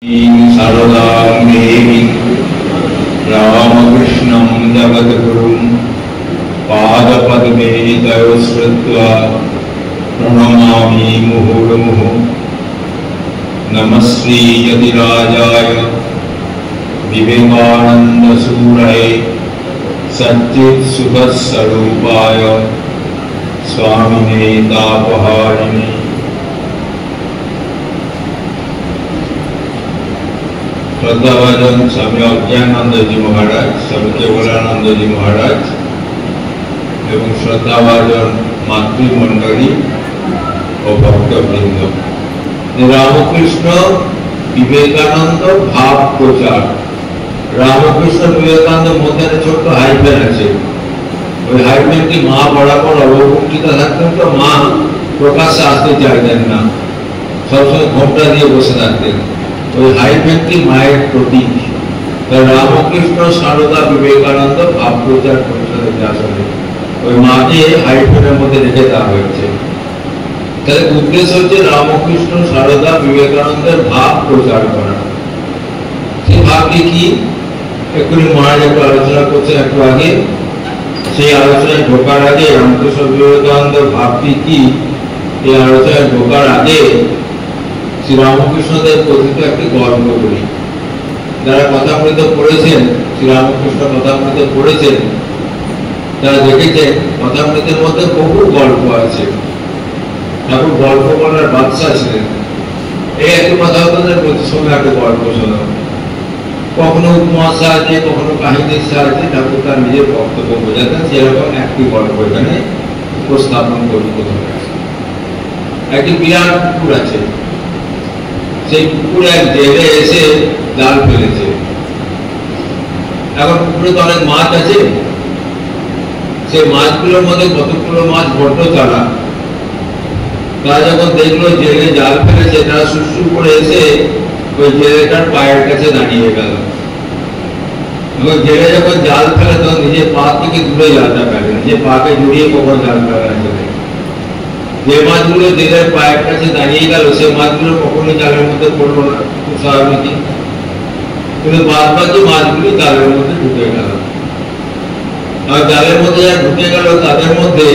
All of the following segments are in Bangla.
शारदां देवी रामकृष्णं जगद्गुरुं पादपद्मे तयो श्रुत्वा प्रणमामि मुहुर्मुहुः। नमः श्रीयतिराजाय विवेकानन्दसूरये सच्चित्सुखस्वरूपाय स्वामिने तापहारिणे। श्रद्धाभाजन स्वामी अज्ञानंद जी महाराज, स्वामी केवलानंद जी महाराज एवं श्रद्धाभाजन मातृमंडली और भक्तवृंद, रामकृष्ण विवेकानंद भाव प्रचार। रामकृष्ण विवेकानंद मध्य छोट हाइफेन আছে, ওই হাইফেনটি মা বরাবর অবমুক্তিত থাকতেন, তো মা প্রকাশ্যে আসতে চাইতেন না, সবসময় ঘোমটা দিয়ে বসে থাকতেন। ওই হাইফেনটি মায়ের প্রতীক। রামকৃষ্ণ সারদা বিবেকানন্দ ভাব প্রচার পরিষদের আসলে ওই মাকে হাইফেনের মধ্যে রেখে দেওয়া হয়েছে। তাহলে উদ্দেশ্য হচ্ছে রামকৃষ্ণ সারদা বিবেকানন্দের ভাব প্রচার করা। সেই ভাবটি কি এক্ষুনি মহারাজ একটু আলোচনা করছে একটু আগে। সেই আলোচনায় ঢোকার আগে রামকৃষ্ণ বিবেকানন্দের ভাবটি কি এই আলোচনায় ঢোকার আগে শ্রী রামকৃষ্ণদেব কথিত একটি গল্প বলি। যারা কথামৃত পড়েছেন, শ্রী রামকৃষ্ণ কথামৃত পড়েছেন, তারা দেখেছেন কথামৃতের মধ্যে বহু গল্প আছে। ঠাকুর গল্প বলার বাদশা ছিলেন। এই একটি কথা আপনাদের প্রতি সময় একটা গল্প শোনাব, কখনো উপমার সাহায্যে, কখনো কাহিনীর সাহায্যে ঠাকুর তার নিজের বক্তব্য বোঝাতেন। সেরকম একটি গল্প এখানে উপস্থাপন করি। প্রথমে একটি বিরাট পুকুর আছে। সেই পুকুরে এক জেলে এসে জাল ফেলেছে। এখন পুকুরে তো অনেক মাছ আছে, সেই মাছগুলোর মধ্যে কতগুলো মাছ বড্ড চালা। তারা যখন দেখলো জেলে জাল ফেলেছে, তারা সুরসুর করে এসে ওই জেলেটার পায়ের কাছে দাঁড়িয়ে গেল। এবং জেলে যখন জাল ফেলে তখন নিজের পা থেকে দূরে জালটা ফেলে, নিজের পাকে জড়িয়ে কখন জাল ফেলা চলে। যে মাছগুলো জেলের পায়ের কাছে দাঁড়িয়ে গেল, সে মাছগুলো কখনোই জালের মধ্যে পড়লো না, খুব স্বাভাবিক। কিন্তু বাদ বাকি মাছগুলি জালের মধ্যে ঢুকে গেল। আর জালের মধ্যে যারা ঢুকে গেল তাদের মধ্যে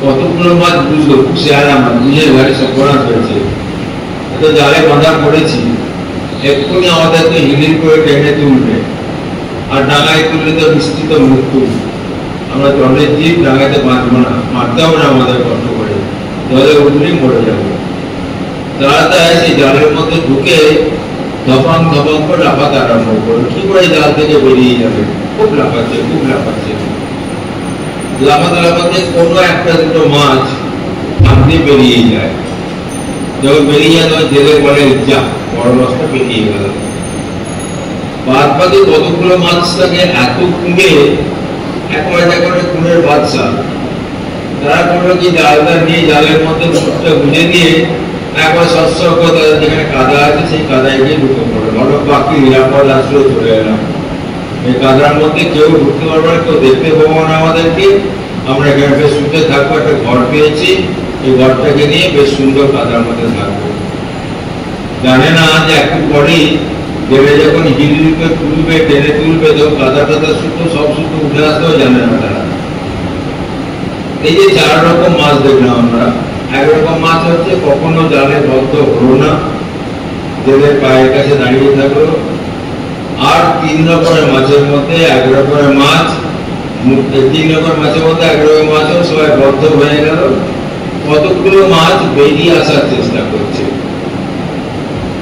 কতগুলো মাছ বুঝলো, খুব শেয়ারা মাছ, বুঝে ঘরে সফরাজ হয়েছে, তো জালে বাঁধা পড়েছি, এক্ষুনি আমাদেরকে হিলির করে টেনে তুলবে। আর ডাঙায় তুললে তো নিশ্চিত মৃত্যু। আমরা জলের জীব, ডাঙাইতে বাঁধবো না, মারতে হবে না আমাদের কষ্ট করে, জলে উঠলেই মরে যাবো। তারা তাই সেই জালের মধ্যে ঢুকে ধপাং ধপাং করে লাফাতে আরম্ভ করলো। কি করে জাল থেকে বেরিয়ে যাবে, খুব লাফাচ্ছে, খুব লাফাচ্ছে। লাফাতে লাফাতে কোনো একটা দুটো মাছ ভাবতে বেরিয়ে যায়। যখন বেরিয়ে যায় তখন জেলে বলে, যা বড় মাছটা বেরিয়ে গেল। বাদ বাকি কতগুলো মাছ থাকে এত কুমে, একবারে কুমের বাদশা। তারা করলো কি, জালটা নিয়ে জালের মধ্যে মুখটা গুঁজে দিয়ে একবার সৎসর্গ তাদের যেখানে কাদা আছে সেই কাদায় গিয়ে ঢুকে পড়ে। বড় বাকি নিরাপদ আশ্রয় চলে এলাম। এই কাদার মধ্যে কেউ ঢুকতে পারবে না, কেউ দেখতে পাবো না আমাদেরকে। আমরা এখানে বেশ শুতে থাকবো, একটা ঘর পেয়েছি, এই ঘরটাকে নিয়ে বেশ সুন্দর কাদার মধ্যে থাকবো। জানে না যে একটু পরেই জেলে যখন হিলকে তুলবে, টেনে তুলবে, তখন কাদা টাদা সুতো সব সুতো উঠে আসতেও জানে না তারা। এই যে চার রকম মাছ দেখলাম আমরা। একরকম মাছ হচ্ছে কখনো জালে বদ্ধ হলো না, জেলের পায়ের কাছে দাঁড়িয়ে থাকলো। আর তিন রকমের মাছের মধ্যে এক রকমের মাছ, তিন রকমের মাছের মধ্যে এক রকমের মাছ সবাই বদ্ধ হয়ে গেল। কতগুলো মাছ বেরিয়ে আসার চেষ্টা করছে,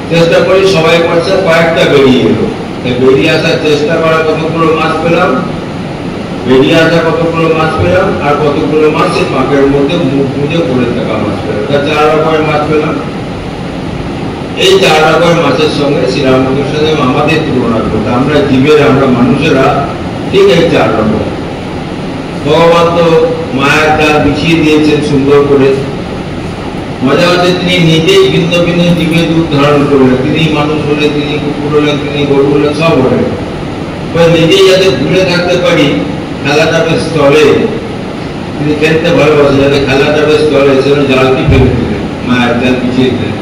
চেষ্টা করি সবাই করছে, কয়েকটা বেরিয়ে এলো। বেরিয়ে আসার চেষ্টা করা কতগুলো মাছ পেলাম, বেরিয়ে আসা কতগুলো মাছ পেলাম, আর কতগুলো মাছ সেই পাকের মধ্যে মুখ মুজে পড়ে থাকা মাছ পেলাম। চার রকমের মাছ পেলাম। এই চার রকমের মাছের সঙ্গে শ্রীরামকৃষ্ণদেব আমাদের তুলনা করতে, আমরা জীবের, আমরা মানুষেরা ঠিক এই চার রকম। ভগবান তো মায়ের জাল বিছিয়ে দিয়েছেন সুন্দর করে। মজা হচ্ছে তিনি নিজেই ভিন্ন ভিন্ন জীবের রূপ ধারণ করলেন। তিনি মানুষ হলেন, তিনি কুকুর হলেন, তিনি গরু হলেন, সব হলেন। নিজেই যাতে ঘুরে থাকতে পারি, খেলাটা বেশ চলে, তিনি খেলতে ভালোবাসে, যাতে খেলাটা বেশ চলে, সেজন্য জালটি ফেলে দিলেন, মায়ের জাল পিছিয়ে দিলেন।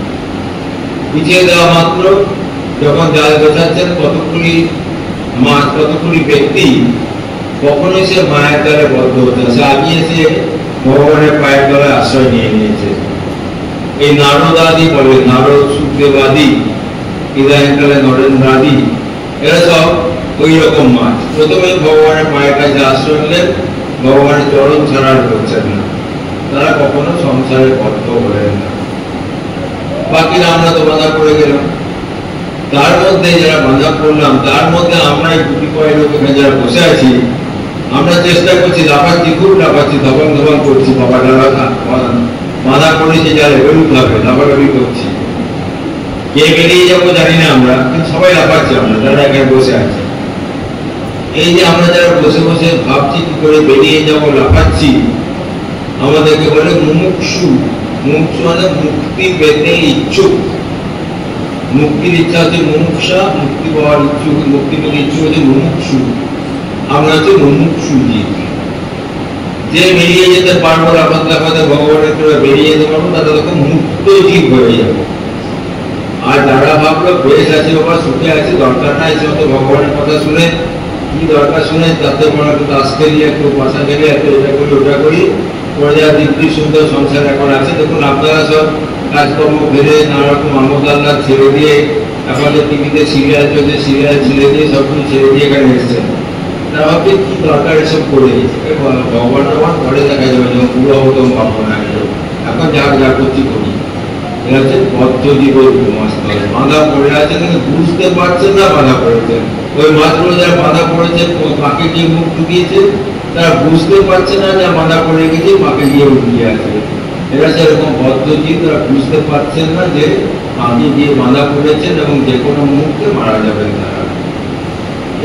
পিছিয়ে দেওয়া মাত্র যখন জাল গোছাচ্ছেন কতগুলি মাছ, কতগুলি ব্যক্তি, কখনোই সে মায়ের তলে বদ্ধ হচ্ছে, সে আগিয়ে এসে ভগবানের পায়ের তলায় আশ্রয় নিয়ে নিয়েছে। এই নারদাদি বলে, নারদ, সুখদেবাদি, ইদানীকালে নরেন্দ্রাদি, এরা সব ওই রকম মাছ। প্রথমে ভগবানের পায়ের কাছে আশ্রয় নিলেন, ভগবানের চরণ ছাড়ার করছেন না, তারা কখনো সংসারে বদ্ধ হলেন না। বাকিরা আমরা তো বাধা পড়ে গেলাম। তার মধ্যে যারা বাধা পড়লাম, তার মধ্যে আমরা এই গুটি কয়েক লোক এখানে যারা বসে আছি, আমরা চেষ্টা করছি, লাফাচ্ছি, খুব লাফাচ্ছি, ধবন ধবন করছি, বাবা বাধা পড়েছে যারা বেরুতে হবে, লাফালাফি করছি। কে বেরিয়ে যাবো জানি না আমরা, কিন্তু সবাই লাফাচ্ছি আমরা যারা এখানে বসে আছি। এই যে আমরা যারা বসে বসে ভাবছি কি করে বেরিয়ে যাবো, লাফাচ্ছি, আমাদেরকে বলে মুমুক্ষু। মুমুক্ষু মানে মুক্তি পেতে ইচ্ছুক। মুক্তির ইচ্ছা হচ্ছে মুমুক্ষা, মুক্তি পাওয়ার ইচ্ছুক, মুক্তি পেতে ইচ্ছুক হচ্ছে মুমুক্ষু। আমরা হচ্ছে মুমুক্ষু জীব। যে বেরিয়ে যেতে পারবো, লাফাতে লাফাতে ভগবানের করে বেরিয়ে যেতে পারবো, তাদের তখন মুক্ত জীব হয়ে যাবো। আর যারা ভাবলো বেশ আছে বাবা, সুখে আছে, দরকার নাই, সে তো ভগবানের কথা শুনে কি দরকার, শুনে তাতে মনে একটু তাস খেলি, একটু পয়সা খেলি, একটু এটা করি ওটা করি, পরে যারা দিব্যি সুন্দর সংসার এখন আছে। দেখুন আপনারা সব কাজকর্ম ফেলে নানা রকম আমোদ আল্লাহ ছেড়ে দিয়ে, এখন যে টিভিতে সিরিয়াল চলছে, সিরিয়াল ছেড়ে দিয়ে সবকিছু ছেড়ে দিয়ে এখানে এসছেন। তারা ভাবছে কি দরকার এসব করে, ভগবান টগবান পরে দেখা যাবে, যখন পুরো হতো ভাববো না, এখন যা যা করছি করি। এরা হচ্ছে বদ্ধ জীবের উপমাস্তরে বাঁধা পড়ে আছে, কিন্তু বুঝতে পারছেন না বাঁধা পড়েছেন। ওই মাছগুলো যারা বাঁধা পড়েছে, পাকে গিয়ে মুখ ঢুকিয়েছে, তারা বুঝতে পারছে না যে বাঁধা পড়ে গেছে, পাকে গিয়ে উঠিয়ে আছে। এরা সেরকম বদ্ধ জীব, তারা বুঝতে পারছেন না যে পাকে গিয়ে বাঁধা পড়েছেন এবং যে কোনো মুহূর্তে মারা যাবেন তারা।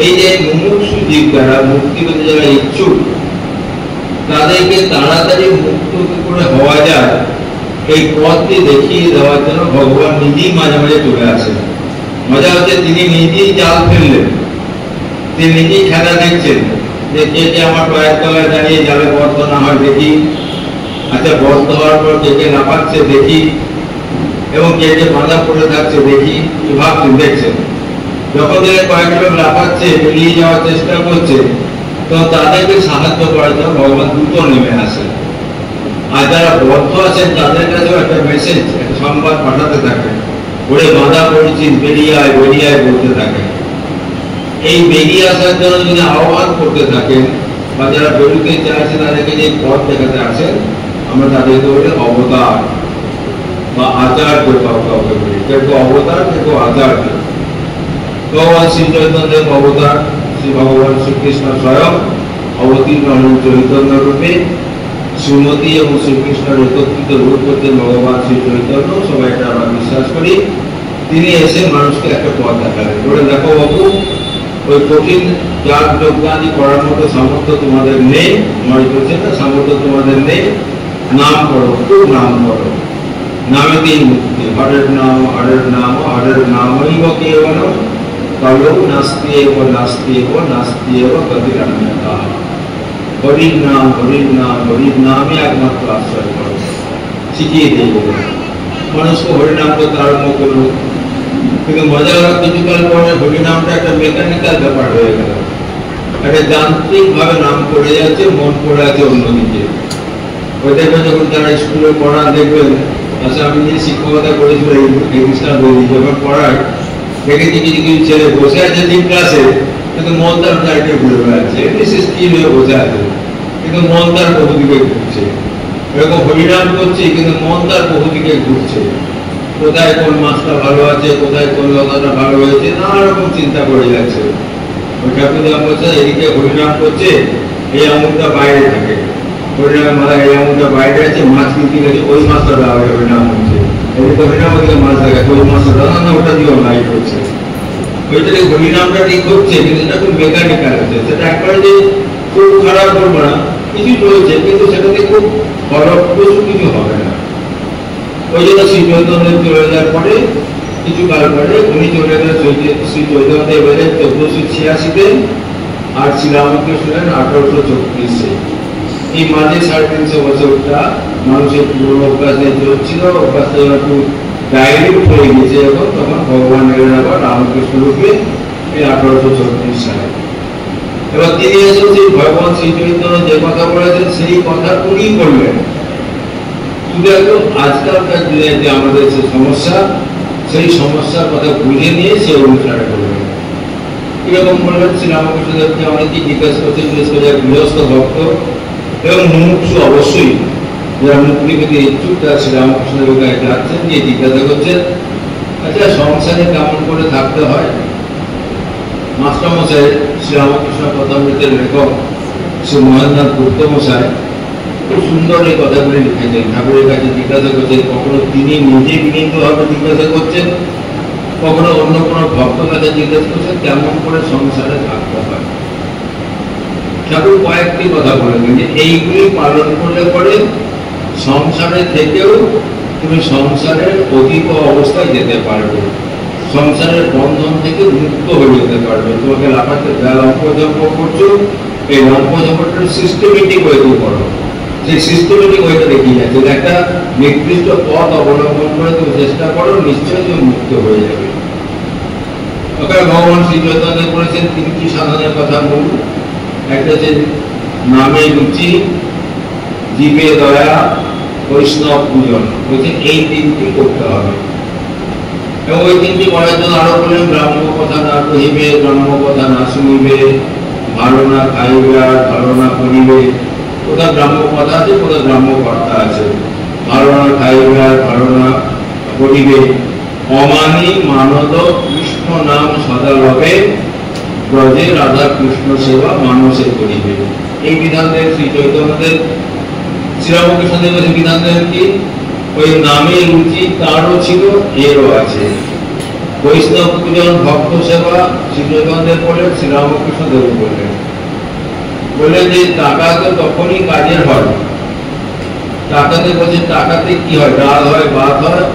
এই যে মুমুক্ষু জীব, যারা মুক্তি পেতে যারা ইচ্ছুক, তাদেরকে তাড়াতাড়ি মুক্ত করে হওয়া যায়, এই পথটি দেখিয়ে দেওয়ার জন্য ভগবান নিজেই মাঝে মাঝে চলে আসেন। মজা হচ্ছে তিনি নিজেই জাল ফেললেন, তিনি নিজেই খেলা দেখছেন যে কে কে আমার পায়ের তলায় দাঁড়িয়ে জালে বদ্ধ না হয় দেখি, আচ্ছা বদ্ধ হওয়ার পর কে কে লাফাচ্ছে দেখি, এবং কে কে বাঁধা পড়ে থাকছে দেখি, ভাবছেন, দেখছেন। যখন কয়েক লোক লাফাচ্ছে, বেরিয়ে যাওয়ার চেষ্টা করছে, তো তাদেরকে সাহায্য করার জন্য ভগবান দ্রুত নেমে আসেন। আর যারা বদ্ধ আছেন তাদের কাছেও একটা মেসেজ, একটা সংবাদ পাঠাতে থাকেন, ওরে বাঁধা পড়েছিস, বেরিয়ে আয়, বেরিয়ে আয় বলতে থাকেন। এই বেরিয়ে আসার জন্য যদি আহ্বান করতে থাকেন, বা যারা বেরোতে চাইছে তাদেরকে যে পথ দেখাতে আসেন, আমরা তাদেরকে বলি অবতার বা আচার্য। কাউকে বলি কেউ অবতার, কেউ আচার্য। ভগবান শ্রী চৈতন্যদেব অবতার, শ্রী ভগবান শ্রীকৃষ্ণ স্বয়ং অবতীর্ণ হলেন চৈতন্য রূপে। শ্রীমতী এবং শ্রীকৃষ্ণের একত্রিত রূপ করতেন ভগবান শ্রী চৈতন্য, সবাই এটা আমরা বিশ্বাস করি। তিনি এসে মানুষকে একটা পথ দেখালেন, বলে দেখো বাবু, ওই কঠিন যাগ যজ্ঞাদি করার মতো সামর্থ্য তোমাদের নেই, মনে করছে না, সামর্থ্য তোমাদের নেই, নাম করো, খুব নাম করো, নামেতেই মুক্তি। হরের নাম, হরের নাম, হরের নামই বা কেবলম কালো নাস্তি এব, নাস্তি এব, নাস্তি এব গতিরন্যতা। হরির নাম, হরির নাম, হরির নামই একমাত্র আশ্রয় করো, শিখিয়ে দিয়ে মানুষকে হরিনাম করতে আরম্ভ করলো। কিন্তু মজা হলো, কিছুকাল পরে হরিনামটা একটা মেকানিক্যাল ব্যাপার হয়ে গেল, একটা যান্ত্রিক ভাবে নাম করে যাচ্ছে, মন পড়ে আছে অন্যদিকে। ওই দেখবেন যখন যারা স্কুলে পড়ান, দেখবেন আচ্ছা আমি যে শিক্ষকতা করেছিল এই খ্রিস্টান বলি, যখন পড়ায় দেখেছি কিছু কিছু ছেলে বসে আছে ঠিক ক্লাসে, কিন্তু মন তার চারটে ঘুরে বেড়াচ্ছে, বিশেষ কি হয়ে বসে আছে, কিন্তু মন তার বহুদিকে ঘুরছে। এরকম হরিনাম করছে, কিন্তু মন তার বহুদিকে ঘুরছে। কোথায় কোন মাছটা ভালো আছে, কোথায় কোন লতাটা ভালো হয়েছে, নানা রকম চিন্তা করে যাচ্ছে। ওই ঠাকুরদা বলছে এদিকে হরিনাম করছে, এই আঙুলটা বাইরে থাকে, হরিনামের মাথা এই আঙুলটা বাইরে আছে, মাছ কিনতে গেছে, ওই মাছটা দেওয়া হরিনাম হচ্ছে, এদিকে হরিনাম ওদিকে মাছ দেখাচ্ছে, ওই মাছটা দাদা না ওটা দিয়েও লাইট করছে। ওইটাকে হরিনামটা ঠিক হচ্ছে, কিন্তু সেটা খুব মেকানিক্যাল হচ্ছে। সেটা একবারে যে খুব খারাপ করবো না, কিছু চলছে, কিন্তু সেটাতে খুব ফলপ্রসূ কিছু হবে না। ওই জন্য শ্রী চৈতন্যদেব চলে যাওয়ার পরে কিছু কাল পরে উনি চলে গেলেন শ্রী চৈতন্যদেব এলেন 1486-তে, আর শ্রীরামকৃষ্ণ এলেন 1834-এ। এই মাঝে 350 বছরটা মানুষের পুরনো অভ্যাস নিয়ে চলছিল, অভ্যাসটা একটু ডাইরেক্ট হয়ে গেছে এখন, তখন ভগবান এলেন আবার রামকৃষ্ণ রূপে এই 1836 সালে। এবার তিনি এসে সেই ভগবান শ্রী চৈতন্য যে কথা বলেছেন সেই কথা উনি বললেন। শুধু একদম আজকালকার দিনে যে আমাদের যে সমস্যা, সেই সমস্যার কথা বুঝে নিয়ে সে অনুসারে করবেন। কিরকম বলবেন? শ্রীরামকৃষ্ণদেবকে অনেকেই জিজ্ঞাসা করছেন, বিশেষ করে গৃহস্থ ভক্ত এবং মুমুক্ষু অবশ্যই যারা মুক্তি পেতে ইচ্ছুক তারা শ্রীরামকৃষ্ণদেবের কাছে যাচ্ছেন, গিয়ে জিজ্ঞাসা করছেন, আচ্ছা সংসারে কেমন করে থাকতে হয়? মাস্টারমশাই শ্রীরামকৃষ্ণ কথামৃতের লেখক শ্রী মহেন্দ্রনাথ গুপ্ত মশাই খুব সুন্দর এই কথাগুলি লিখেছেন। ঠাকুরের কাছে জিজ্ঞাসা করছেন, কখনো তিনি নিজে বিনীতভাবে জিজ্ঞাসা করছেন, কখনো অন্য কোনো ভক্ত কাছে জিজ্ঞাসা করছেন কেমন করে সংসারে থাকতে হয়। ঠাকুর কয়েকটি কথা বলেছেন যে এইগুলি পালন করলে পরে সংসারে থেকেও তুমি সংসারের অতীত অবস্থায় যেতে পারবে, সংসারের বন্ধন থেকে মুক্ত হয়ে যেতে পারবে। তোমাকে লাফাতে যা লম্পজম্প করছো, এই লম্পজম্পটা সিস্টেমেটিক ওয়েতে করো। সেই সিস্টেমেটিক ওয়েটা দেখিয়ে যাচ্ছে, একটা নির্দিষ্ট পথ অবলম্বন করে তুমি চেষ্টা করো, নিশ্চয়ই তুমি মুক্ত হয়ে যাবে। ওখানে ভগবান শ্রী চৈতন্য বলেছেন তিনটি সাধনের কথা বলুন। একটা হচ্ছে নামে রুচি, জীবে দয়া, বৈষ্ণব পূজন। বলছেন এই তিনটি করতে হবে। এবং ওই তিনটি করার জন্য আরো বললেন, ব্রাহ্ম কথা না কহিবে, ব্রাহ্ম কথা না শুনিবে, ভালো না খাইবে আর ভালো না করিবে। কোথাও ব্রাহ্ম কথা আছে, কোথাও ব্রাহ্ম কর্তা আছে। ভালো না খাইবে আর ভালো না করিবে, অমানি মানদ কৃষ্ণ নাম সদা লবে, ব্রজে রাধা কৃষ্ণ সেবা মানসে করিবে। এই বিধানদের শ্রী চৈতন্যদেব শ্রীরামকৃষ্ণদেবের বিধানদের কি ওই নামে রুচি তারও ছিল, এরও আছে। বৈষ্ণব পূজন, ভক্ত সেবা শ্রী চৈতন্যদেব বললেন, শ্রীরামকৃষ্ণদেব বললেন। বললেন যে টাকা তো তখনই কাজের হয়। টাকাতে বলছে টাকাতে কি হয়? ডাল হয়, ভাত হয়,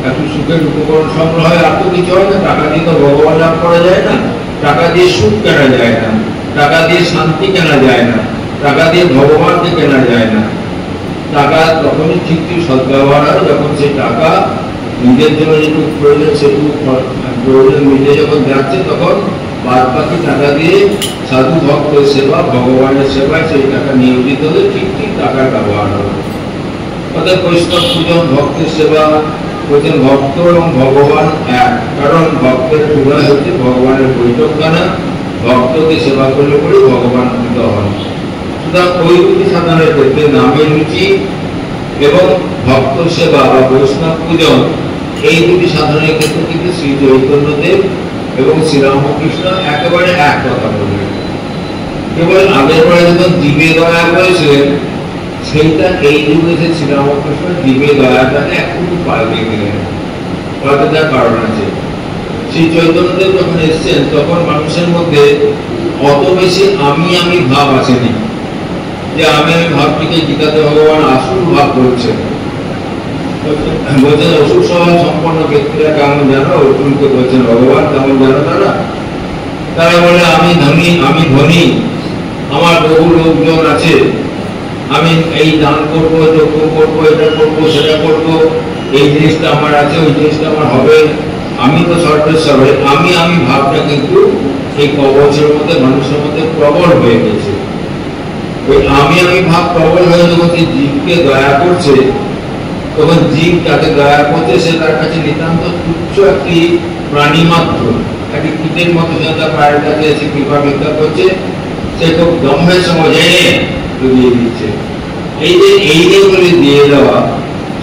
একটু সুখের উপকরণ সংগ্রহ হয়, আর তো কিছু হয় না। টাকা দিয়ে তো ভগবান লাভ করা যায় না, টাকা দিয়ে সুখ কেনা যায় না, টাকা দিয়ে শান্তি কেনা যায় না, টাকা দিয়ে ভগবানকে কেনা যায় না। টাকা তখনই ঠিক ঠিক সদ্ব্যবহার হয় যখন সেই টাকা নিজের জন্য যেটুকু প্রয়োজন সেটুকু প্রয়োজন মিটে যখন যাচ্ছে, তখন বাদ বাকি টাকা দিয়ে সাধু ভক্তের সেবা, ভগবানের সেবায় সেই টাকা নিয়োজিত হলে ঠিক ঠিক টাকার ব্যবহার হবে। অর্থাৎ বৈষ্ণব পূজন, ভক্তের সেবা বলছেন ভক্ত এবং ভগবান এক। কারণ ভক্তের হৃদয় হচ্ছে ভগবানের বৈঠকখানা, ভক্তকে সেবা করলে পরে ভগবান কৃত হন। সুতরাং ওই দুটি সাধনের ক্ষেত্রে নামে রুচি এবং ভক্ত সেবা বা বৈষ্ণব পূজন, এই দুটি সাধনের ক্ষেত্রে কিন্তু শ্রী চৈতন্যদেব এবং শ্রীরামকৃষ্ণ একেবারে এক কথা বললেন। কেবল আগের পরে যখন জীবে দয়া করেছিলেন, সেইটা এই যুগে এসে শ্রীরামকৃষ্ণ জীবে দয়াটাকে একটু পাল্টে দিলেন। পাল্টে কারণ আছে, শ্রী চৈতন্যদেব যখন এসছেন তখন মানুষের মধ্যে অত বেশি আমি ভাব আসেনি। যে আমি ভাবটিকে গীতাতে ভগবান আসল ভাব বলছেন। বলছেন অসুর স্বভাব সম্পন্ন ব্যক্তিরা কেমন জানো? অর্জুনকে বলছেন ভগবান কেমন জানো তারা? তারা বলে আমি ধনী, আমার বহু লোকজন আছে, আমি এই দান করবো, যজ্ঞ করবো, এটা করবো, সেটা করবো, এই জিনিসটা আমার আছে, ওই জিনিসটা আমার হবে, আমি তো সর্বেশ্বর। আমি ভাবটা কিন্তু এই কবচের মধ্যে মানুষের মধ্যে প্রবল হয়ে গেছে। ওই আমি ভাব প্রবল হয়ে যখন জীবকে দয়া করছে, তখন জীব তাকে দয়া করছে, সে তার কাছে নিতান্ত তুচ্ছ একটি প্রাণী মাত্র, একটি কীটের মতো তার পায়ের কাছে এসে কৃপা ভিক্ষা করছে, সে খুব দম্ভের সময় দিয়ে দিচ্ছে। এই যে বলে দিয়ে দেওয়া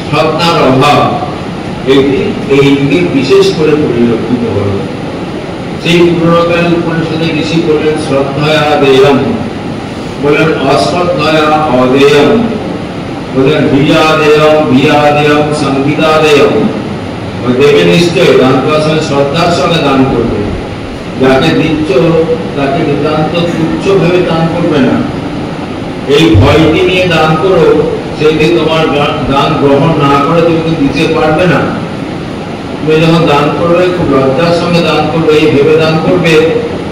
শ্রদ্ধার অভাব, এটি এই যুগে বিশেষ করে পরিলক্ষিত হল। সেই পুরোকালী উপনিষদে ঋষি বললেন শ্রদ্ধয়া দেয়ম, বললেন অশ্রদ্ধয়া অদেয়ম, বললেন ভিয়াদেয়ম সংবিদাদেয়ম। দেবে নিশ্চয়, দান করার সময় শ্রদ্ধার সঙ্গে দান করবে। যাকে দিচ্ছ তাকে নিতান্ত তুচ্ছ ভেবে দান করবে না। এই ভয়টি নিয়ে দান করো, সেইটি তোমার দান গ্রহণ না করে তুমি কিন্তু দিতে পারবে না। তুমি যখন দান করবে খুব লজ্জার সঙ্গে দান করবে, এই ভেবে দান করবে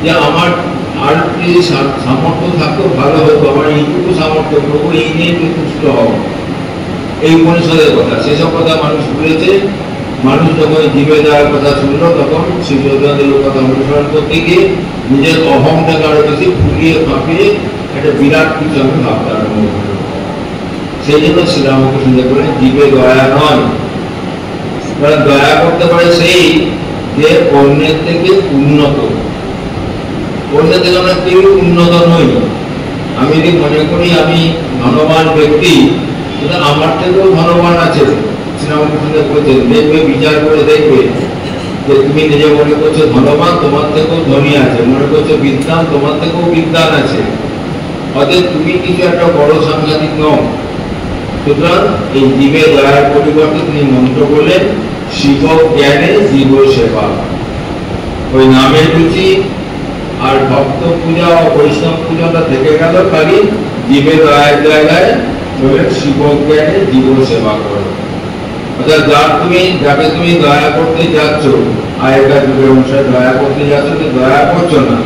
যে আমার আর কি সামর্থ্য থাকতো ভালো হতো, আমার এইটুকু সামর্থ্য, প্রভু এই নিয়ে তুষ্ট হও। এই উপনিষদের কথা, সেসব কথা মানুষ বলেছে। মানুষ যখন জীবে দেওয়ার কথা শুনলো তখন শ্রী চৈতন্যদেবের কথা অনুসরণ করতে গিয়ে নিজের অহংটাকে আরো বেশি ফুলিয়ে ফাঁপিয়ে একটা বিরাট কিছু আমি ভাবতে আরম্ভ করলো। সেই জন্য শ্রীরামকৃষ্ণ বলেন জীবে দয়া নয়, কারণ দয়া করতে পারে সেই যে অন্যের থেকে উন্নত। অন্যের থেকে আমরা কেউ উন্নত নই। আমি যদি মনে করি আমি ধনবান ব্যক্তি, আমার থেকেও ধনবান আছে। শ্রীরামকৃষ্ণ বলছেন দেখবে, বিচার করে দেখবে যে তুমি নিজে মনে করছো ধনবান, তোমার থেকেও ধনী আছে, মনে করছো বিদ্বান, তোমার থেকেও বিদ্বান আছে। অতএব তুমি কিছু একটা বড় সাংঘাতিক নও। সুতরাং এই জীবে দয়ার পরিবর্তে তিনি মন্ত্র বললেন শিব জ্ঞানে জীব সেবা। ওই নামের রুচি আর ভক্ত পূজা ও বৈষ্ণব পূজাটা থেকে গেল, খালি জীবে দয়ার জায়গায় বলে শিব জ্ঞানে জীব সেবা করো। অর্থাৎ যাকে তুমি দয়া করতে যাচ্ছ, আগেকার যুগের অনুসারে দয়া করতে যাচ্ছ, দয়া করছো না,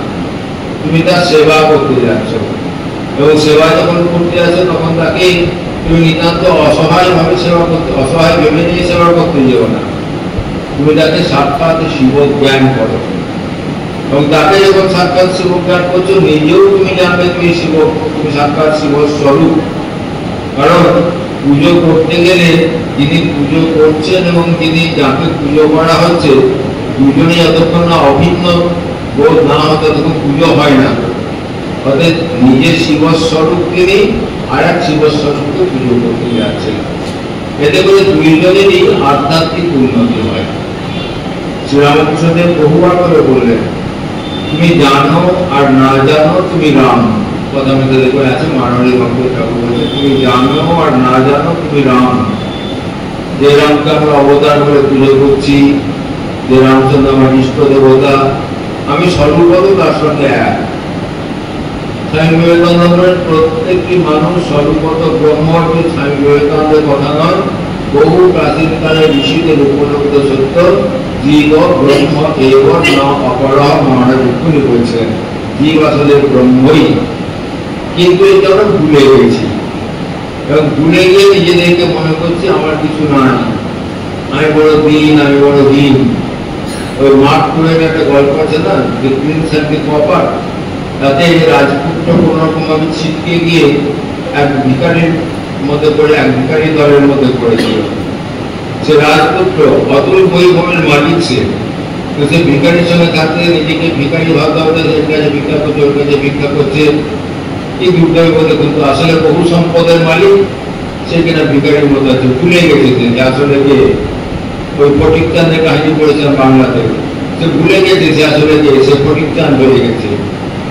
তুমি তার সেবা করতে যাচ্ছ। এবং সেবা যখন করতে যাচ্ছ তখন তাকে তুমি নিতান্ত অসহায় ভাবে সেবা করতে, অসহায় ভেবে নিয়ে সেবা করতে যেও না। তুমি তাকে সাক্ষাৎ শিব জ্ঞান করো, এবং তাকে যখন সাক্ষাৎ শিব জ্ঞান করছো নিজেও তুমি জানবে তুমি শিব, তুমি সাক্ষাৎ শিব স্বরূপ। কারণ পুজো করতে গেলে যিনি পুজো করছেন এবং যিনি যাকে পুজো করা হচ্ছে দুজনে যতক্ষণ না অভিন্ন বোধ না হয় ততক্ষণ পুজো হয় না। অর্থাৎ নিজের শিবস্বরূপ তিনি আর এক শিবস্বরূপকে পুজো করতে যাচ্ছেন। এতে করে দুইজনেরই আধ্যাত্মিক উন্নতি হয়। শ্রীরামকৃষ্ণদেব বহুবার করে বললেন তুমি জানো আর না জানো তুমি রাম। কথা মধ্যে দেখে আছে মানবী ভক্ত ঠাকুর বলছে তুমি জানো আর না জানো তুমি রাম। যে রামকে আমরা অবতার বলে পুজো করছি, যে রামচন্দ্র আমার ইষ্ট দেবতা, আমি সর্বপদ তার সঙ্গে এক। স্বামী বিবেকানন্দ বলেন প্রত্যেকটি মানুষ সর্বপদ ব্রহ্ম। স্বামী বিবেকানন্দের কথা নয়, বহু প্রাচীনকালে ঋষিদের উপলব্ধ সত্য জীব ব্রহ্ম এব না অপরহ। মহারাজ এক্ষুনি বলছেন জীব আসলে ব্রহ্মই, কিন্তু এটা আমরা ভুলে গেছি। এবং ভুলে গিয়ে নিজেদেরকে মনে করছি আমার কিছু নাই, আমি বড় দিন, আমি বড় হীন। ওই মাঠ করে একটা গল্প আছে না, দি প্রিন্স এন্ড দি কপার, তাতে রাজপুত্র কোন রকম ভাবে ছিটকে গিয়ে এক ভিখারির মধ্যে পড়ে, এক ভিখারি দলের মধ্যে পড়েছিল। সে রাজপুত্র অতুল বৈভবের মালিক, সে ভিখারির সঙ্গে থাকতে নিজেকে ভিখারি ভাবতে হবে, এর কাছে ভিক্ষা করছে, ওর কাছে ভিক্ষা করছে, এই দুর্গের মধ্যে, কিন্তু আসলে বহু সম্পদের মালিক সেখানে ভিখারির মধ্যে আছে। ভুলে গেছে যে আসলে কে। ওই ফটিক চাঁদের কাহিনী পড়েছেন বাংলাতে, সে ভুলে গেছে যে আসলে কে, সে ফটিক চাঁদ হয়ে গেছে।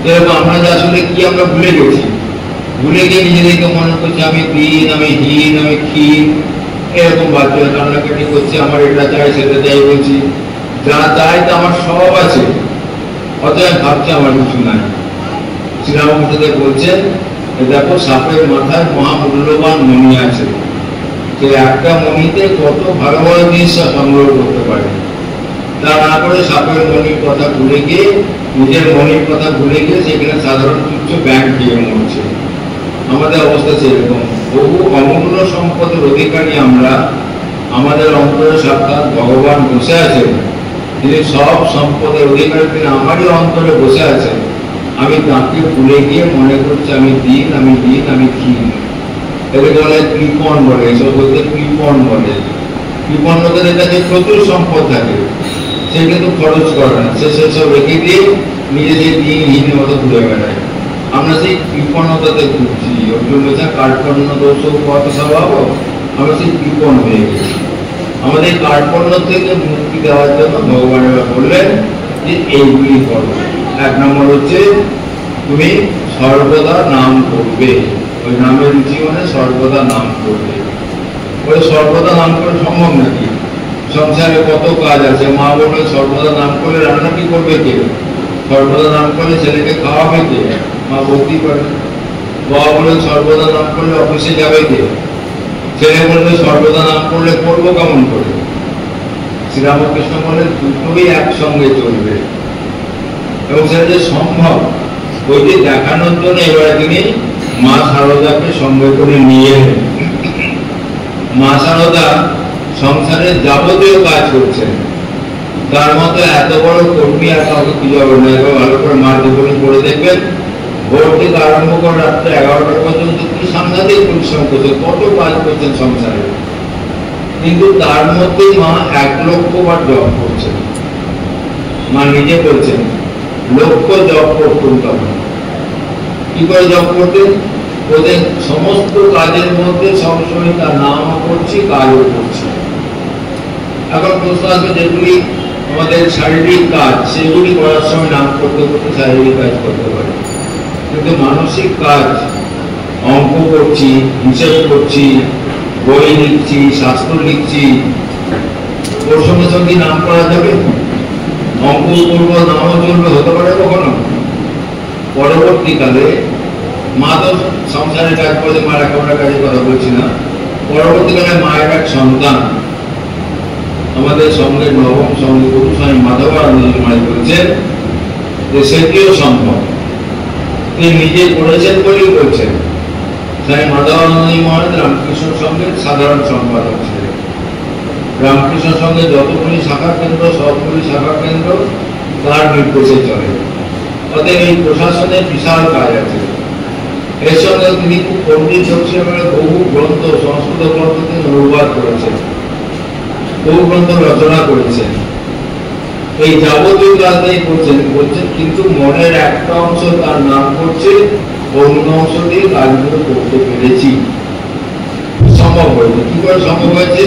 এরকম আমরা যে আসলে কি আমরা ভুলে গেছি। ভুলে গিয়ে নিজেদেরকে মনে করছি আমি দিন, আমি হীন, আমি ক্ষীণ, এরকম বাচ্চা কান্নাকাটি করছি, আমার এটা চাই সেটা চাই বলছি। যা চাই তা আমার সব আছে, অতএব ভাবছি আমার কিছু নাই। শ্রীরামকৃষ্ণদেব বলছেন দেখো সাপের মাথায় মহামূল্যবান মণি আছে, সে একটা মণিতে কত ভালো ভালো জিনিস সংগ্রহ করতে পারে। তা না করে সাপের মণির কথা ভুলে গিয়ে, নিজের মণির কথা ভুলে গিয়ে সেখানে সাধারণ তুচ্ছ ব্যাংক দিয়ে মরছে। আমাদের অবস্থা সেরকম। বহু অমূল্য সম্পদের অধিকারী আমরা। আমাদের অন্তরে সাক্ষাৎ ভগবান বসে আছেন, তিনি সব সম্পদের অধিকারী, তিনি আমারই অন্তরে বসে আছেন। আমি তাকে ভুলে গিয়ে মনে করছি আমি দিন, আমি দিন, আমি ক্ষীণ। এদের বলে কৃপণ বলে, এসব বলতে কৃপণ বলে। কৃপণ লোকেদের কাছে প্রচুর সম্পদ থাকে, সে কিন্তু খরচ করে না, সে সেসব রেখে দিয়ে নিজে যে দিনহীনের মতো ঘুরে বেড়ায়। আমরা সেই কৃপণতাতে ঘুরছি। অর্জুন বলছে কার্পণ্য দোষ পথ স্বভাব, আমরা সেই কৃপণ হয়ে গেছি। আমাদের কার্পণ্য থেকে মুক্তি দেওয়ার জন্য ভগবান বললেন যে এইগুলি করো। এক নম্বর হচ্ছে তুমি সর্বদা নাম করবে। ওই নামের জীবনে সর্বদা নাম করবে। ওই সর্বদা নাম করে সম্ভব নাকি? সংসারে কত কাজ আছে। মা বলে সর্বদা নাম করলে রান্না কি করবে কে? সর্বদা নাম করলে ছেলেকে খাওয়াবে কে? মা বলতেই পারে। বাবা বলে সর্বদা নাম করলে অফিসে যাবে কে? ছেলে বলবে সর্বদা নাম করলে করবো কেমন করে? শ্রীরামকৃষ্ণ বলে দুটোই একসঙ্গে চলবে, এবং সেটা যে সম্ভব ওই যে দেখানোর জন্য এবারে তিনি মা শারদাকে সঙ্গে করে নিয়ে এলেন। মা শারদা সংসারের যাবতীয় কাজ করছেন। তার মতো এত বড় কর্মী আর কাউকে কি হবে না। ভালো করে মার জীবনী পড়ে দেখবেন, ভোর থেকে আরম্ভ করে রাত্রে 11টা পর্যন্ত কি সাংঘাতিক পরিশ্রম করছে, কত কাজ করছেন সংসারে। কিন্তু তার মধ্যে মা 1 লক্ষ বার জপ করছেন। মা নিজে বলছেন লক্ষ জপ করতেন। তখন কি করে জপ করতেন? ওদের সমস্ত কাজের মধ্যে সবসময় তার নামও করছি, কাজও করছি। এখন প্রশ্ন আসবে, যেগুলি আমাদের শারীরিক কাজ সেগুলি করার সময় নাম করতে করতে শারীরিক কাজ করতে পারে, কিন্তু মানসিক কাজ, অঙ্ক করছি, হিসেব করছি, বই লিখছি, শাস্ত্র লিখছি, ওর সঙ্গে সঙ্গে নাম করা যাবে? অঙ্ক করবো, নামও চলবে, হতে পারে কখনো? পরবর্তীকালে মা তো সংসারের কাজ করে, মা লেখাপড়ার কাজের কথা বলছি না, পরবর্তীকালে মায়ের এক সন্তান আমাদের সঙ্গে নবম সঙ্গে গুরু স্বামী মাধবানন্দ মহারাজ বলছেন যে সেটিও সম্ভব। তিনি নিজে করেছেন বলেই বলছেন। স্বামী মাধবানন্দ মহারাজ রামকৃষ্ণ সঙ্গের সাধারণ সম্পাদক ছিলেন। রামকৃষ্ণ সঙ্গে যতগুলি শাখা কেন্দ্র, সবগুলি শাখা কেন্দ্র তার নির্দেশে চলে। অতএব এই প্রশাসনের বিশাল কাজ আছে। এর সঙ্গে তিনি খুব পণ্ডিত ছিলেন, বহু গ্রন্থ, সংস্কৃত গ্রন্থ তিনি অনুবাদ করেছেন, বহু গ্রন্থ রচনা করেছেন। এই যাবতীয় কাজ তিনি করছেন, কিন্তু মনের একটা অংশ তার নাম করছে, অন্য অংশ দিয়ে কাজগুলো করতে পেরেছি। সম্ভব হয়েছে। কি করে সম্ভব হয়েছে?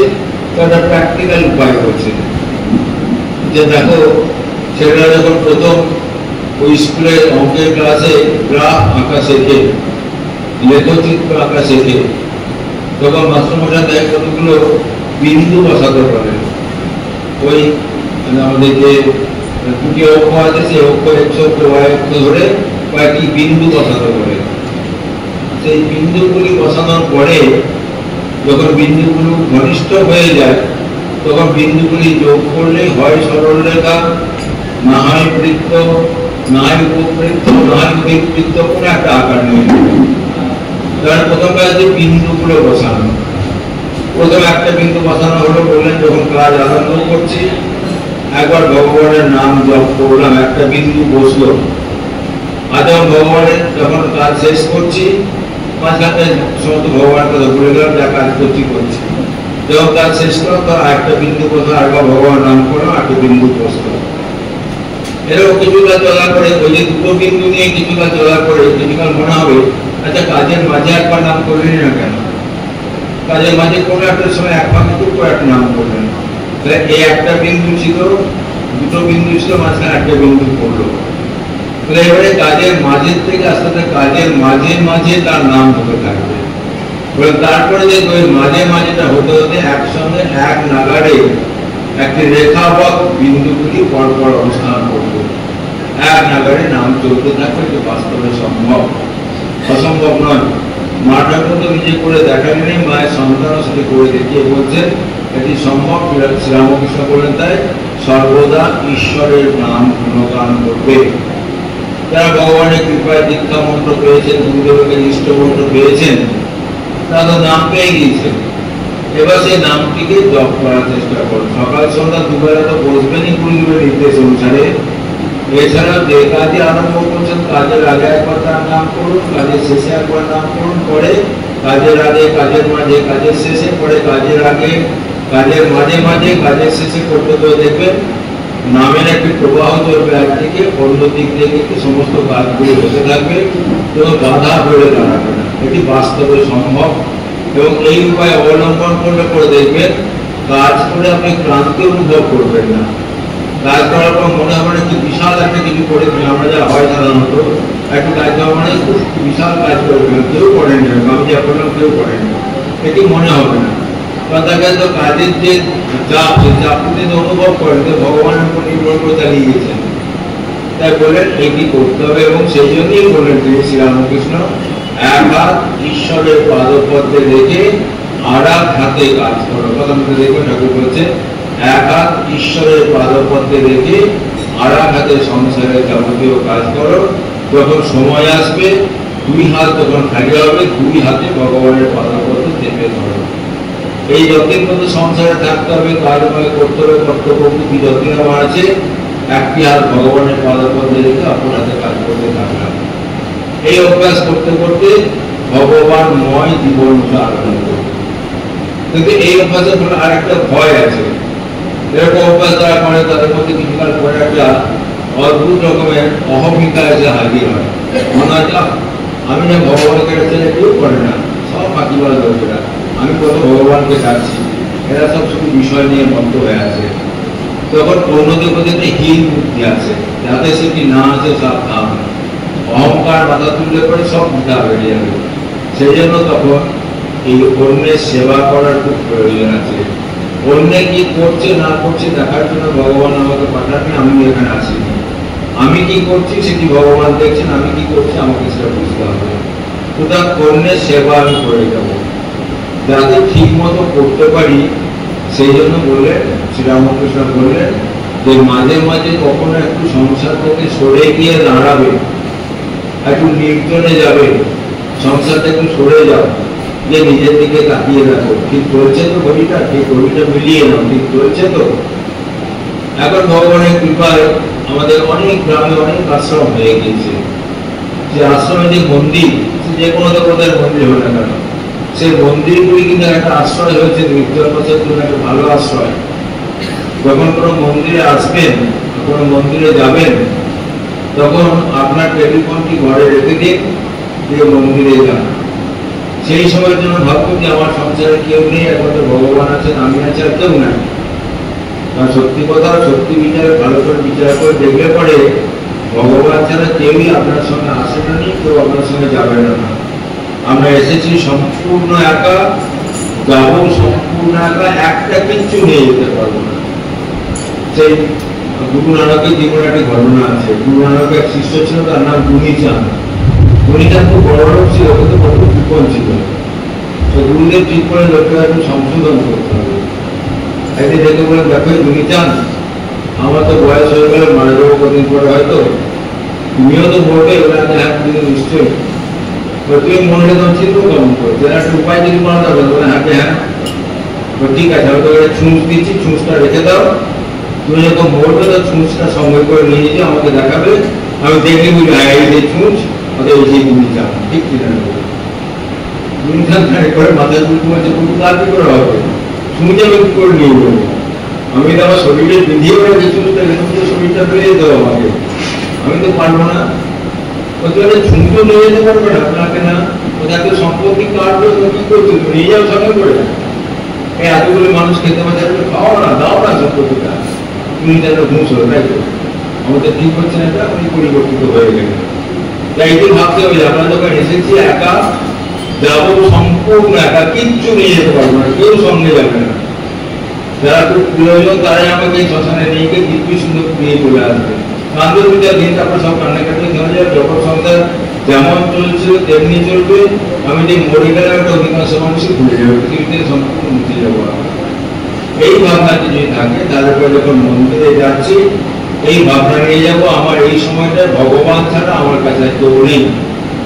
একটা প্র্যাকটিক্যাল উপায় হয়েছে। যে দেখো, ছেলেরা যখন প্রথম ওই স্কুলে অঙ্কের ক্লাসে গ্রাফ আঁকা শেখে, লেখচিত্র আঁকা শেখে, তখন মাস্টারমশাই দেয় কতগুলো বিন্দু বসাতে পারে। ওই আমাদের যে দুটি অক্ষ আছে, সেই অক্ষ x অক্ষ y অক্ষ ধরে কয়েকটি বিন্দু বসাতে পারে। সেই বিন্দুগুলি বসানোর পরে যখন বিন্দুগুলো ঘনিষ্ঠ হয়ে যায়, তখন বিন্দুগুলি যোগ করলে হয় সরল রেখা, না হয় বৃত্ত, না হয় উপবৃত্ত, না হয় অভিবৃত্ত, কোনো একটা আকার নিয়ে নেবে। তার প্রথম কাজ যে বিন্দুগুলো বসানো। প্রথমে একটা বিন্দু বসানো হলো, বললেন যখন কাজ আরম্ভ করছি একবার ভগবানের নাম জপ করলাম, একটা বিন্দু বসলো। আর যখন ভগবানের যখন কাজ শেষ করছি, মাঝখানে সমস্ত ভগবানের কথা বলে গেলাম, যা কাজ করছি। যখন কাজ শেষ করলাম তখন একটা বিন্দু বসলো, একবার ভগবানের নাম করলাম, একটা বিন্দু বসলো। এরকম কিছুটা চলার পরে, ওই যে দুটো বিন্দু নিয়ে কিছুটা চলার পরে কিছুকাল মনে হবে, আচ্ছা কাজের মাঝে একবার নাম করলেন না কেন? কাজের মাঝে কোনো একটা সময় এক ভাগ একটু করে একটা নাম করলেন। তাহলে এই একটা বিন্দু ছিল, দুটো বিন্দু ছিল, মাঝখানে একটা বিন্দু পড়লো। তাহলে এবারে কাজের মাঝের থেকে আস্তে আস্তে কাজের মাঝে মাঝে তার নাম হতে থাকবে। তারপরে যে ওই মাঝে মাঝেটা হতে হতে একসঙ্গে এক নাগাড়ে একটি রেখা বা বিন্দুগুলি পরপর অবস্থান করবে, এক নাগাড়ে নাম চলতে থাকবে। যে বাস্তবে সম্ভব, অসম্ভব নয়। মা ঠাকুর তো নিজে করে দেখালেনি, মায়ের সন্তানও সেটি করে দেখিয়ে বলছেন এটি সম্ভব। শ্রীরামকৃষ্ণ বলেন তাই সর্বদা ঈশ্বরের নাম গুণগান করবে। যারা ভগবানের কৃপায় দীক্ষা মন্ত্র পেয়েছেন, গুরুদেবের ইষ্ট মন্ত্র পেয়েছেন, তারা নাম পেয়ে গিয়েছেন। এবার সেই নামটিকে জপ করার চেষ্টা করুন। সকাল সন্ধ্যা দুবেলা তো বসবেনই গুরুদেবের নির্দেশ অনুসারে। এছাড়া যে কাজে আরম্ভ করছেন, কাজের আগে একবার তার নাম করুন, কাজের শেষে একবার নাম করুন, পরে কাজের আগে, কাজের মাঝে, কাজের শেষে, পরে কাজের আগে, কাজের মাঝে মাঝে, কাজের শেষে করতে করে দেখবেন নামের একটি প্রবাহ চলবে, একদিকে অন্য দিক থেকে সমস্ত কাজগুলো হতে থাকবে এবং বাধা বেড়ে দাঁড়াবে না। এটি বাস্তবে সম্ভব। এবং এই উপায় অবলম্বন করলে পরে দেখবেন কাজ করে আপনি ক্লান্তি অনুভব করবেন না। কাজ করার পর মনে হবে না কি বিশাল একটা কিছু করে ফেলে। আমরা যা হয় সাধারণত একটু কাজ করা মানে খুব বিশাল কাজ করে ফেলে, কেউ করেন না, আমি যা করলাম কেউ করেন না, এটি মনে হবে না। কথা তো কাজের যে চাপ, সেই চাপটি অনুভব করেন যে ভগবানের উপর নির্ভর করে চালিয়ে গেছেন। তাই বলেন এটি করতে হবে। এবং সেই জন্যই বলেন তিনি শ্রীরামকৃষ্ণ, এক হাত ঈশ্বরের পাদপদ্মে রেখে আর এক হাতে কাজ করো। কথা মধ্যে দেখবেন ঠাকুর বলছে এক হাত ঈশ্বরের পাদপদ্মে রেখে আর এক হাতে সংসারের যাবতীয় কাজ করো। যখন সময় আসবে দুই হাত তখন খালি হবে, দুই হাতে ভগবানের পাদপদ্মে চেপে ধরো। এই যতদিন মধ্যে সংসারে থাকতে হবে, কাজ আমাকে করতে হবে, কর্তব্য বুদ্ধি যতদিন আমার আছে, একটি হাত ভগবানের পাদপদ্মে রেখে আপনার হাতে কাজ করতে থাকলাম। এই অভ্যাস করতে করতে ভগবানময় জীবন আরম্ভ করবে। কিন্তু এই অভ্যাসের ফলে আর একটা ভয় আছে। এরকম অভ্যাস যারা করে তাদের মধ্যে কিছুকাল পরে একটা অদ্ভুত রকমের অহমিকা এসে হাজির হয়। মনে হয় আমি না ভগবানের কাছে কেউ করে না, সব ফাঁকিবাজ লোকেরা, আমি কত ভগবানকে ডাকছি, এরা সব শুধু বিষয় নিয়ে মত্ত হয়ে আছে। তখন অন্যদের প্রতি একটা হীন বুদ্ধি আছে, যাতে সেটি না আছে সব ধাম, অহংকার মাথা তুললে পরে সব গীতা বেরিয়ে যাবে। সেই জন্য তখন এই অন্যের সেবা করার খুব প্রয়োজন আছে। অন্য কি করছে না করছে দেখার জন্য ভগবান আমাকে পাঠাননি, আমি এখানে আসিনি। আমি কি করছি সেটি ভগবান দেখছেন, আমি কি করছি আমাকে সেটা বুঝতে হবে। সুতরাং অন্যের সেবা আমি করে যাবো, যাতে ঠিক মতো করতে পারি। সেই জন্য বললেন, শ্রীরামকৃষ্ণ বললেন যে মাঝে মাঝে কখনো একটু সংসার থেকে সরে গিয়ে দাঁড়াবে, একটু নির্জনে যাবে, সংসারটা একটু সরে যাও, যে নিজের দিকে তাকিয়ে রাখো, ঠিক চলছে তো ঘড়িটা, ঠিক ঘড়িটা মিলিয়ে নাও, ঠিক চলছে তো। এখন ভগবানের কৃপায় আমাদের অনেক গ্রামে অনেক আশ্রম হয়ে গিয়েছে। যে আশ্রমে যে মন্দির, যে কোনো দেবতার মন্দির হবে না কেন, সেই মন্দিরগুলি কিন্তু একটা আশ্রয় হয়েছে, নির্জন বছর জন্য একটা ভালো আশ্রয়। যখন কোনো মন্দিরে আসবেন, কোনো মন্দিরে যাবেন, তখন আপনার টেলিফোনটি ঘরে রেখে দিন, দিয়ে মন্দিরে যান। সেই সময়ের জন্য ভাববো যে আমার সংসারে কেউ নেই, একমাত্র ভগবান আছেন, আমি আছি, আর কেউ নাই। সত্যি কথা, সত্যি বিচারে ভালো করে বিচার করে দেখলে পরে ভগবান ছাড়া কেউই আপনার সঙ্গে আসে না, কেউ আপনার সঙ্গে যাবে না। আমরা এসেছি সম্পূর্ণ একা, যাবো সম্পূর্ণ একা, একটা কিচ্ছু নিয়ে যেতে পারবো না। সেই গুরু নানকের জীবনে একটা ঘটনা আছে। গুরু নানকের এক শিষ্য ছিল, তার নাম গুণীচাঁদ। গুণীচাঁদ খুব বড় লোক ছিল, কিন্তু কত বিপদ ছিল। তো গুরুদেব ঠিক করে লোকটা একটু সংশোধন করতে হবে। একদিন দেখে বলে, দেখো গুণীচাঁদ, আমার তো বয়স হয়ে গেলে মারা যাবো কদিন পরে, হয়তো তুমিও তো বলবে, ওরা হ্যাঁ নিশ্চয়ই, তুমি মনে তখন চিন্তা কেমন করছো, একটা উপায় যদি করা যাবে, হ্যাঁ হ্যাঁ ঠিক আছে, আমি তো ছুঁচ দিচ্ছি, ছুঁচটা রেখে দাও, তুমি যখন বলবে তো ছুঁচটা সঙ্গে করে নিয়ে যেতে আমাকে দেখাবে, আমি দেখে বুঝি হ্যাঁ এই যে ছুঁচ, ওদের এই যে গুণীচাঁদ, ঠিক কিনা গুণীচাঁদ করে মাথায় বুঝতে পারছে, কিন্তু তার কি করে হবে, ছুঁচ আমি কি করে নিয়ে যাবো, আমি তো আমার শরীরে বিধিয়ে রেখে ছুঁচটা রেখে, শরীরটা বেরিয়ে দেবো আমাকে, আমি তো পারবো না। ছুঁচো নিয়ে যেতে পারবে না, আপনাকে না, ওদের সম্পত্তি কাটবে, কি করছো নিয়ে যাও সঙ্গে করে। এতগুলো মানুষ খেতে পারছে, খাও না, দাও না সম্পত্তিটা, তুমি তাদের ঘুষ হলো, তাই তো আমাদের ঠিক হচ্ছে না, এটা আমি পরিবর্তিত হয়ে গেলে। তাই এটাই ভাবতে হবে, আমরা যখন এসেছি একা যাবো, সম্পূর্ণ একা, কিচ্ছু নিয়ে যেতে পারবো না, কেউ সঙ্গে যাবে না। যারা খুব প্রয়োজন তারাই আমাকে শ্মশানে নিয়ে গিয়ে দিব্যি সুন্দর নিয়ে চলে আসবে। কান্দর বিচার দিন, তারপর সব কান্নাকাটি চলে যাবে, যখন সংসার যেমন চলছিল তেমনি চলবে। আমি যে মরে গেলে একটা অধিকাংশ মানুষই ভুলে যাবে, পৃথিবীতে সম্পূর্ণ মুছে যাবো। এই ভাবনা যদি থাকে, তারপরে যখন মন্দিরে যাচ্ছি এই ভাবনা নিয়ে যাবো, আমার এই সময়টা ভগবান ছাড়া আমার কাছে কেউ নেই,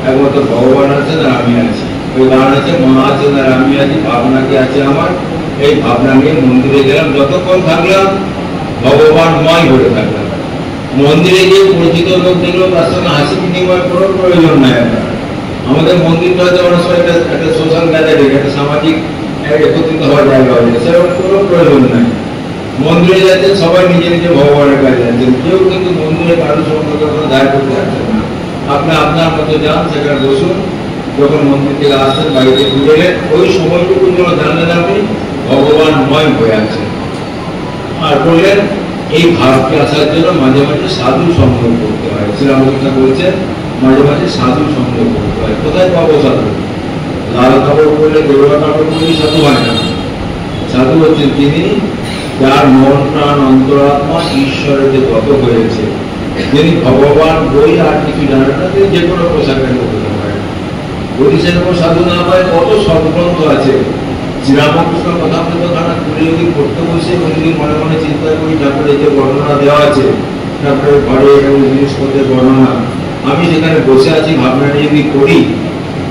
একমাত্র ভগবান আছেন আর আমি আছি। ওই গান আছে, মা আছেন আর আমি আছি, ভাবনা কি আছে আমার, এই ভাবনা নিয়ে মন্দিরে গেলাম, যতক্ষণ থাকলাম ভগবানময় হয়ে থাকলাম। মন্দিরে গিয়ে পরিচিত লোক দেখলো, তার সঙ্গে হাসি বিনিময় করার প্রয়োজন নাই। আমাদের মন্দিরটা হচ্ছে অনেক সময় একটা সোশ্যাল গ্যাদারিং, একটা সামাজিক একত্রিত হওয়ার জায়গা হয়েছে, সেরকম কোনো প্রয়োজন নাই। মন্দিরে যাচ্ছেন সবাই নিজে নিজে ভগবানের কাছে যাচ্ছেন, কেউ কিন্তু মন্দিরে কারোর সঙ্গে কোনো দায় করতে যাচ্ছেন না। আপনি আপনার মতো যান, সেখানে বসুন, যখন মন্দির থেকে আসছেন বাড়িতে ঘুরে গেলেন, ওই সময়টুকু যেন জানলেন আপনি ভগবানময় হয়ে আছেন। আর বললেন এই ভাবকে আসার জন্য মাঝে মাঝে সাধু সংগ্রহ করতে হয়। শ্রীরামকৃষ্ণ বলছেন মাঝে মাঝে সাধু সংগ্রহ করতে হয়। কোথায় পাবো সাধু? লাল কাপড় পরলে, গেরুয়া কাপড় পরলে সাধু হয় না। সাধু হচ্ছেন তিনি যার মন প্রাণ অন্তরাত্মা ঈশ্বরেতে গত হয়েছে, যিনি ভগবান বই আর কিছু জানেন না, তিনি যে কোনো পোশাকের মধ্যে পারেন। যদি সেরকম সাধু না পায়, কত সদগ্রন্থ আছে। শ্রীরামকৃষ্ণ কথামৃতখানা খুলে যদি পড়তে বসে, যদি মনে মনে চিন্তা করি ঠাকুরের যে বর্ণনা দেওয়া আছে, ঠাকুরের ঘরে এবং জিনিসপত্রের বর্ণনা, আমি যেখানে বসে আছি ভাবনা নিয়ে যদি করি,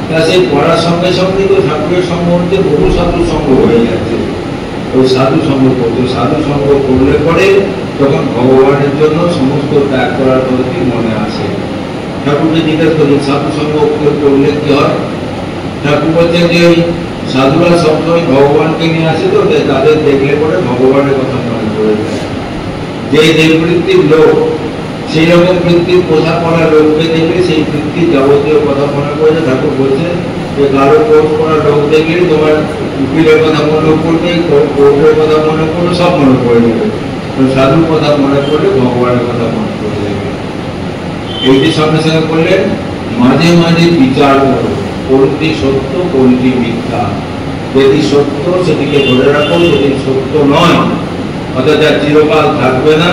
তা সেই পড়ার সঙ্গে সঙ্গে তো ঠাকুরের সম্বন্ধে বহু সাধু সঙ্গ হয়ে যাচ্ছে। ওই সাধু সঙ্গ করতো। সাধু সঙ্গ করলে পরে তখন ভগবানের জন্য সমস্ত ত্যাগ করার পদ্ধতি মনে আসে। ঠাকুরকে জিজ্ঞাসা করি সাধু সঙ্গ করলে কি হয়? ঠাকুর বলছেন যে ওই সাধুরা সবসময় ভগবানকে নিয়ে আসে, তো তাদের দেখলে পরে ভগবানের কথা মনে পড়ে যায়। যে বৃত্তির লোক, সেই রকম বৃত্তির পোশাক পরা লোককে দেখলে সেই বৃত্তির যাবতীয় কথা মনে পড়ে যায়। ঠাকুর বলছে যে কারো কোট পরা লোক দেখলে তোমার উকিলের কথা মনে পড়বে, কোর্টের কথা মনে পড়বে, সব মনে পড়ে যাবে। সাধুর কথা মনে পড়লে ভগবানের কথা মনে পড়ে যাবে। এইটি সঙ্গে সঙ্গে বললেন মাঝে মাঝে বিচার করো, কোনটি সত্য কোনটি মিথ্যা। যদি সত্য সেটিকে ধরে রাখো, যদি সত্য নয় অর্থাৎ যা চিরকাল থাকবে না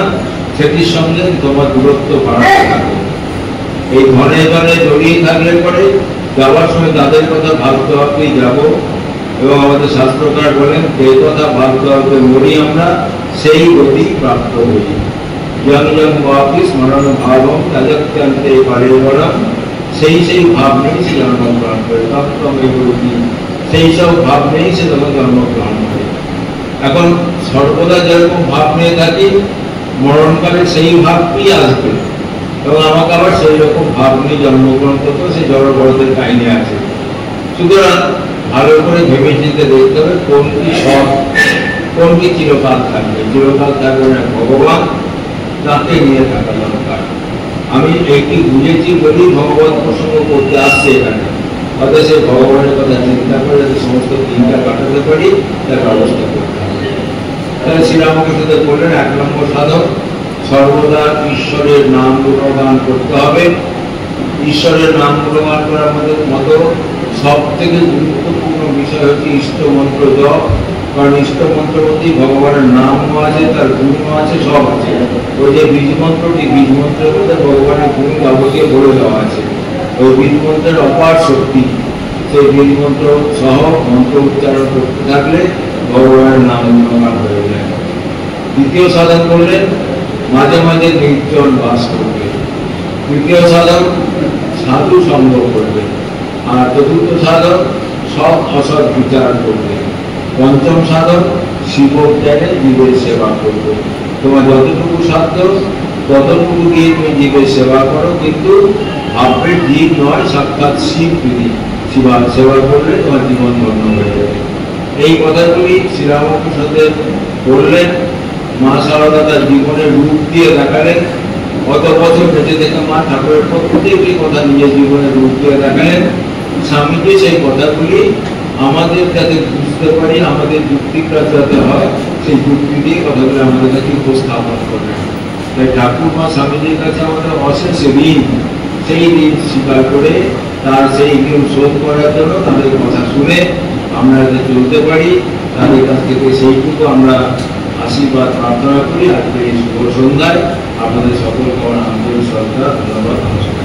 সেটির সঙ্গে তোমার দূরত্ব বাড়াতে থাকবে। এই ধনে ধনে জড়িয়ে থাকলে পরে যাওয়ার সময় তাদের কথা ভাবতে ভাবতে যাবো। এবং আমাদের শাস্ত্রকার বলেন এই কথা ভাবতে ভাবতে মরি আমরা, সেই গতি প্রাপ্ত হই। জন জন বাপি স্মরণ ভাবম তাজত্যন্তে পারে বরম, সেই ভাব নেই সে জন্মগ্রহণ করে। তত্ত্বম এই গতি, সেই সব ভাব নেই সে তখন জন্মগ্রহণ করে। এখন সর্বদা যেরকম ভাব নিয়ে থাকি, মরণকালে সেই ভাবটি আসবে এবং আমাকে আবার সেই রকম ভাব নিয়ে জন্মগ্রহণ করতে সেই জড়বড়দের কাহিনী আছে। সুতরাং ভালো করে ভেবে চিন্তে দেখতে হবে কোনটি সব, কোনটি চিরকাল থাকবে। চিরকাল থাকবে না ভগবান, তাকে নিয়ে থাকা দরকার। আমি এইটি বুঝেছি বলেই ভগবত প্রসঙ্গ করতে আসছে এখানে। অর্থাৎ সেই ভগবানের কথা চিন্তা করে যাতে সমস্ত দিনটা কাটাতে পারি তার ব্যবস্থা করতে হবে। তাহলে শ্রীরামকৃষ্ণ বললেন 1 নম্বর সাধন সর্বদা ঈশ্বরের নাম গুণগান করতে হবে। ঈশ্বরের নাম গুণগান করার মতো সব থেকে গুরুত্বপূর্ণ বিষয় হচ্ছে ইষ্ট মন্ত্র জপ। কারণ ইষ্ট মন্ত্র মধ্যেই ভগবানের নামও আছে, তার গুণও আছে, সব আছে। ওই যে বীজ মন্ত্রটি, বীজ মন্ত্রের মধ্যে ভগবানের গুণ যাবতীয় বলে দেওয়া আছে। ওই বীজ মন্ত্রের অপার শক্তি, সেই বীজ মন্ত্র সহ মন্ত্র উচ্চারণ করতে থাকলে ভগবানের নাম গুণগান হয়ে যায়। দ্বিতীয় সাধন করলেন মাঝে মাঝে নির্জন বাস করবে। তৃতীয় সাধন সাধু সঙ্গ করবে। আর চতুর্থ সাধন সৎ অসৎ বিচার করবে। পঞ্চম সাধন শিব জ্ঞানে জীবের সেবা করবে। তোমার যতটুকু সাধ্য ততটুকু দিয়ে তুমি জীবের সেবা করো, কিন্তু ভাববে জীব নয়, সাক্ষাৎ শিব যদি সেবা করলে তোমার জীবন ধন্য হয়ে যাবে। এই কথাগুলি শ্রীরামকৃষ্ণদেব বললেন। মা সারদা তার জীবনের রূপ দিয়ে দেখালেন। কত বছর বেঁচে থেকে মা ঠাকুরের প্রত্যেকটি কথা নিজের জীবনের রূপ দিয়ে দেখালেন। স্বামীজি সেই কথাগুলি আমাদের যাতে বুঝতে পারি, আমাদের যুক্তিটা যাতে হয়, সেই যুক্তি দিয়ে কথাগুলি আমাদের কাছে উপস্থাপন করবেন। তাই ঠাকুর মা স্বামীজির কাছে আমাদের অশেষ ঋণ। সেই ঋণ স্বীকার করে তার সেই ঋণ শোধ করার জন্য তাদের কথা শুনে আমরা যাতে চলতে পারি, তাদের কাছ থেকে সেইটুকু আমরা আশীর্বাদ প্রার্থনা করি। আজকে এই শুভ সন্ধ্যায় আপনাদের সকলকে আমার আন্তরিক শ্রদ্ধা, ধন্যবাদ, নমস্কার।